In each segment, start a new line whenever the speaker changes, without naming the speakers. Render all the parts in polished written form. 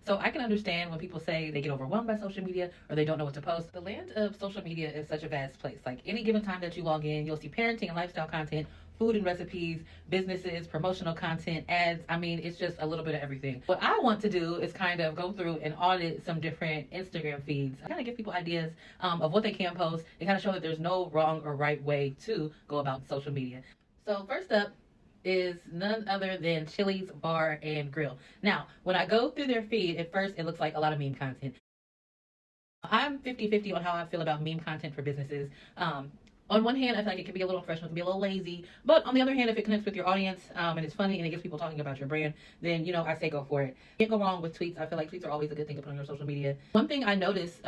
So I can understand when people say they get overwhelmed by social media or they don't know what to post. The land of social media is such a vast place. Like any given time that you log in, you'll see parenting and lifestyle content, food and recipes, businesses, promotional content, ads. I mean, it's just a little bit of everything. What I want to do is kind of go through and audit some different Instagram feeds. I kind of give people ideas of what they can post and kind of show that there's no wrong or right way to go about social media. So first up is none other than Chili's Bar and Grill. Now, when I go through their feed, at first it looks like a lot of meme content. I'm 50-50 on how I feel about meme content for businesses. On one hand, I feel like it can be a little professional, it can be a little lazy. But on the other hand, if it connects with your audience and it's funny and it gets people talking about your brand, then, I say go for it. Can't go wrong with tweets. I feel like tweets are always a good thing to put on your social media. One thing I noticed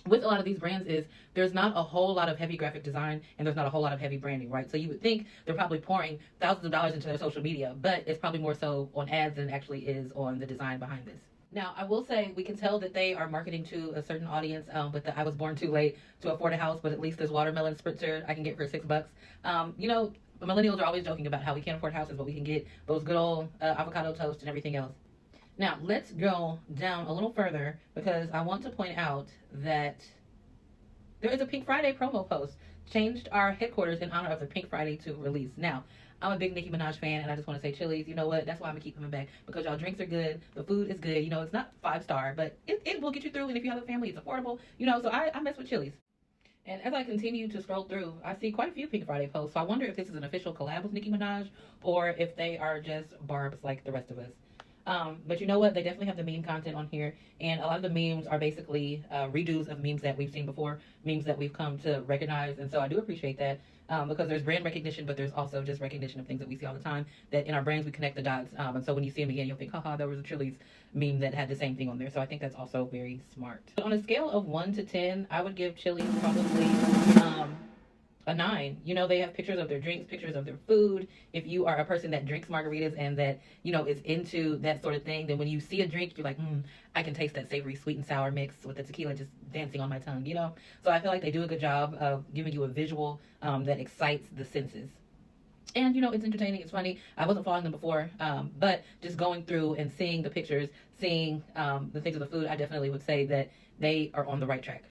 with a lot of these brands is there's not a whole lot of heavy graphic design and there's not a whole lot of heavy branding, right? So you would think they're probably pouring thousands of dollars into their social media, but it's probably more so on ads than it actually is on the design behind this. Now, I will say we can tell that they are marketing to a certain audience with the I was born too late to afford a house, but at least this watermelon spritzer I can get for $6. Millennials are always joking about how we can't afford houses, but we can get those good old avocado toast and everything else. Now, let's go down a little further because I want to point out that there is a Pink Friday promo post. Changed our headquarters in honor of the Pink Friday 2 release. Now, I'm a big Nicki Minaj fan, and I just want to say, Chili's, you know what? That's why I'm going to keep coming back because y'all drinks are good. The food is good. It's not 5-star, but it will get you through. And if you have a family, it's affordable. So I mess with Chili's. And as I continue to scroll through, I see quite a few Pink Friday posts. So I wonder if this is an official collab with Nicki Minaj or if they are just Barbs like the rest of us. But you know what? They definitely have the meme content on here. And a lot of the memes are basically redos of memes that we've seen before, memes that we've come to recognize. And so I do appreciate that because there's brand recognition, but there's also just recognition of things that we see all the time that in our brains we connect the dots. And so when you see them again, you'll think, haha, there was a Chili's meme that had the same thing on there. So I think that's also very smart. But on a scale of 1 to 10, I would give Chili's probably a 9. They have pictures of their drinks, pictures of their food. If you are a person that drinks margaritas and that, is into that sort of thing, then when you see a drink, you're like, I can taste that savory sweet and sour mix with the tequila just dancing on my tongue, So I feel like they do a good job of giving you a visual that excites the senses. And, it's entertaining, it's funny. I wasn't following them before, but just going through and seeing the pictures, seeing the things of the food, I definitely would say that they are on the right track.